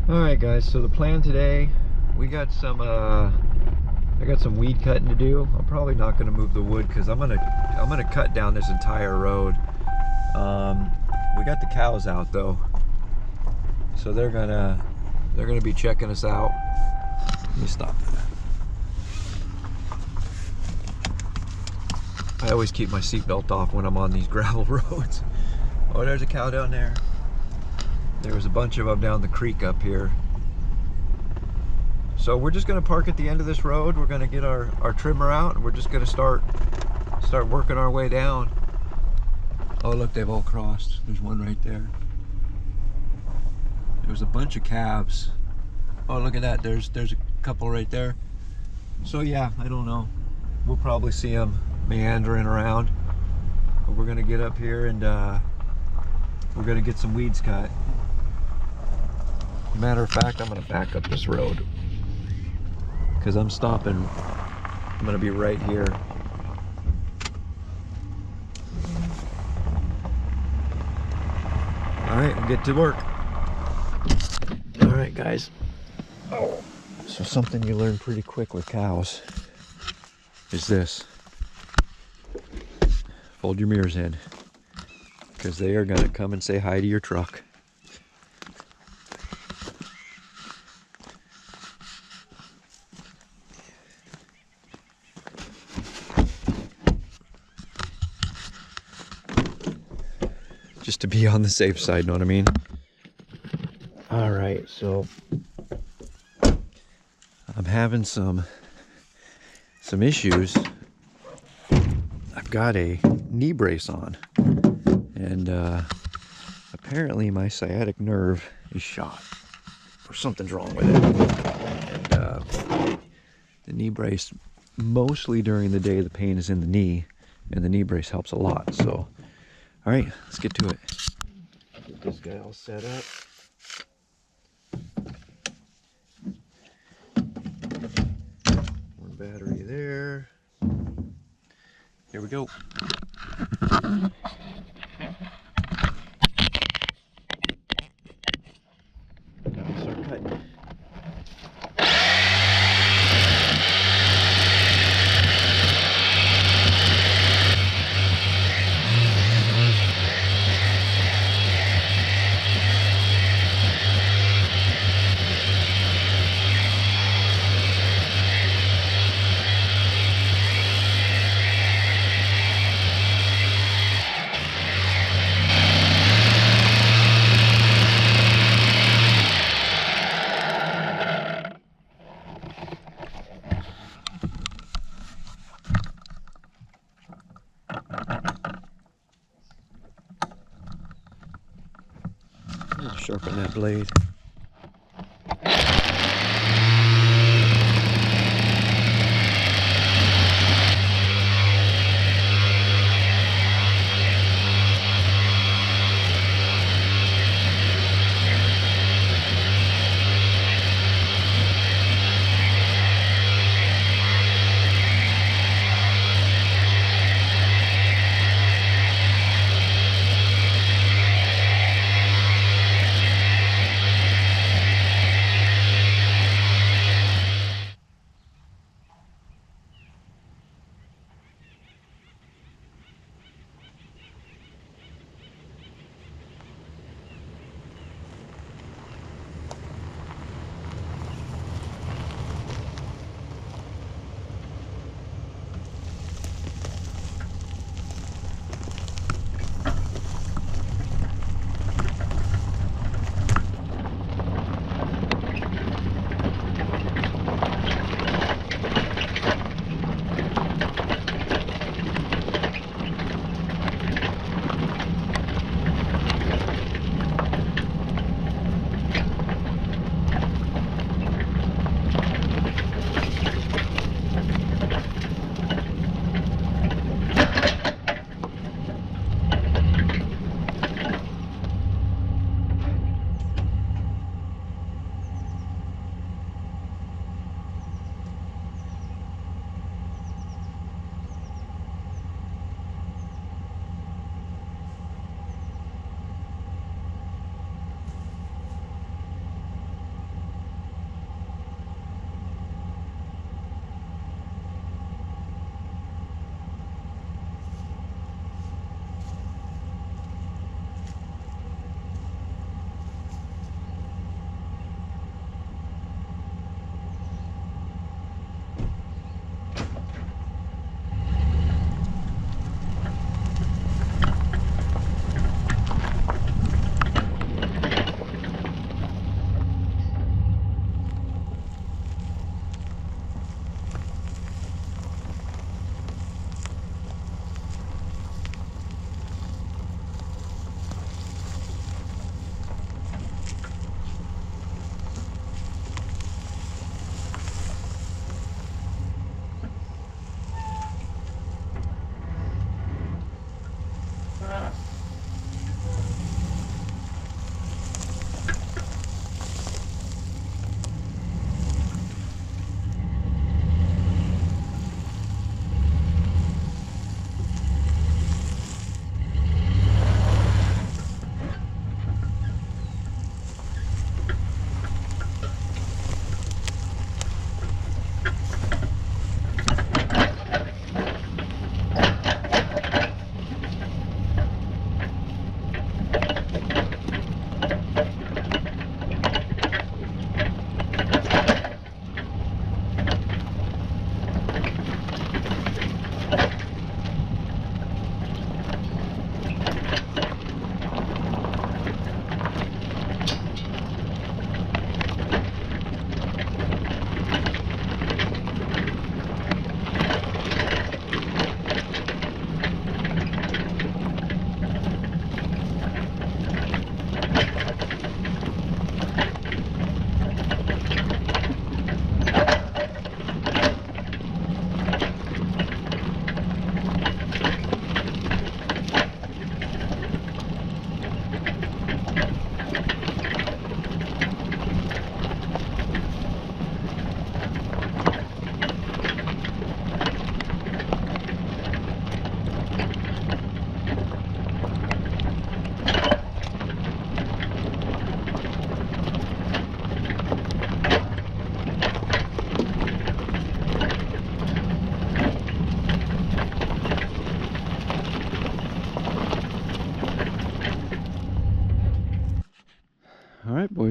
All right, guys. So the plan today, we got some. I got some weed cutting to do. I'm probably not going to move the wood because I'm gonna cut down this entire road. We got the cows out though, so they're gonna be checking us out. Let me stop that. I always keep my seatbelt off when I'm on these gravel roads. Oh, there's a cow down there. There was a bunch of them down the creek up here. So we're just gonna park at the end of this road. We're gonna get our trimmer out and we're just gonna start working our way down. Oh look, they've all crossed. There's one right there. There's a bunch of calves. Oh, look at that. There's a couple right there. So yeah, I don't know. We'll probably see them meandering around. But we're gonna get up here and we're gonna get some weeds cut. Matter of fact, I'm gonna back up this road because I'm stopping. I'm gonna be right here. All right, we'll get to work. All right, guys. Oh, so something you learn pretty quick with cows is this: fold your mirrors in, because they are gonna come and say hi to your truck. Just to be on the safe side, know what I mean? All right, so I'm having some issues. I've got a knee brace on, and apparently my sciatic nerve is shot, or something's wrong with it. And the knee brace, mostly during the day, the pain is in the knee, and the knee brace helps a lot. So, all right, let's get to it. Get this guy all set up. One battery there. Here we go. Now we start cutting. Sharpen that blade.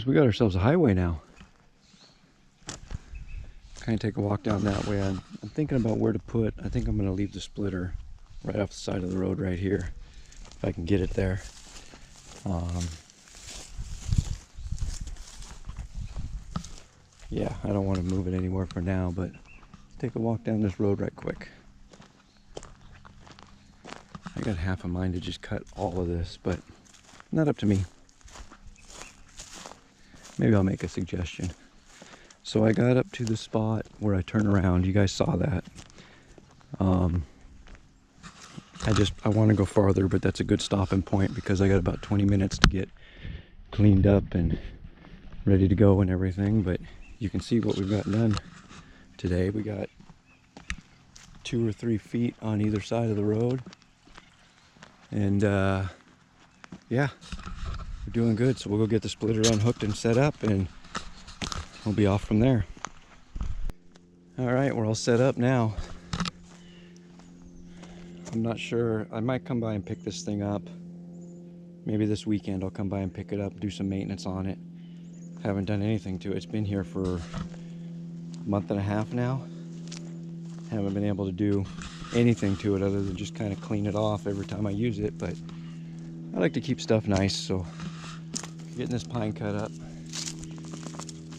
boys, we got ourselves a highway now. Kind of take a walk down that way. I'm thinking about where to put. I think I'm going to leave the splitter right off the side of the road right here, if I can get it there. Yeah, I don't want to move it anywhere for now, but let's take a walk down this road right quick. I got half a mind to just cut all of this, but not up to me. Maybe I'll make a suggestion. So I got up to the spot where I turn around. You guys saw that. I want to go farther, but that's a good stopping point because I got about 20 minutes to get cleaned up and ready to go and everything. But you can see what we've got done today. We got 2 or 3 feet on either side of the road. And yeah, we're doing good. So we'll go get the splitter unhooked and set up, and we'll be off from there. All right, we're all set up now. I'm not sure. I might come by and pick this thing up. Maybe this weekend I'll come by and pick it up, do some maintenance on it. Haven't done anything to it. It's been here for a month and a half now. Haven't been able to do anything to it other than just kind of clean it off every time I use it, but I like to keep stuff nice, so getting this pine cut up.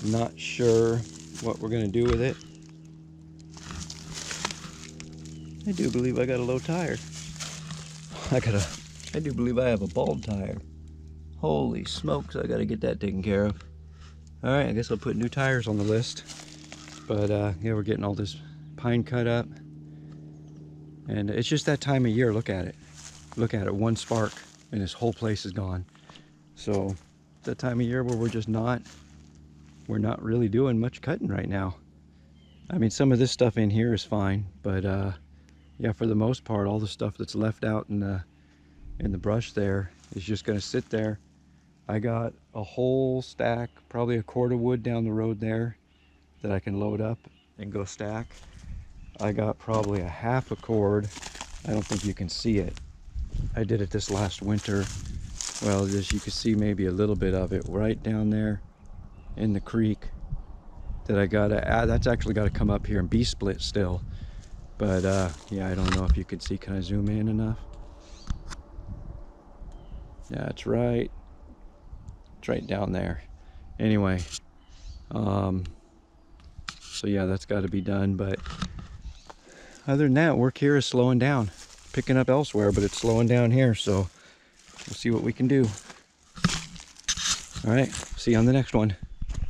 Not sure what we're gonna do with it. I do believe I got a low tire. I do believe I have a bald tire. Holy smokes, I gotta get that taken care of. All right, I guess I'll put new tires on the list. But yeah, we're getting all this pine cut up. And it's just that time of year, look at it. Look at it, one spark and this whole place is gone. So that time of year where we're not really doing much cutting right now. I mean, some of this stuff in here is fine, but yeah, for the most part, all the stuff that's left out in the brush there is just gonna sit there. I got a whole stack, probably a cord of wood down the road there that I can load up and go stack. I got probably a half a cord. I don't think you can see it. I did it this last winter. Well, as you can see maybe a little bit of it right down there in the creek that I gotta add. That's actually gotta come up here and be split still. But yeah, I don't know if you can see. Can I zoom in enough? Yeah, it's right down there. Anyway, so yeah, that's got to be done. But other than that, work here is slowing down. Picking up elsewhere, but it's slowing down here. So we'll see what we can do. All right, see you on the next one.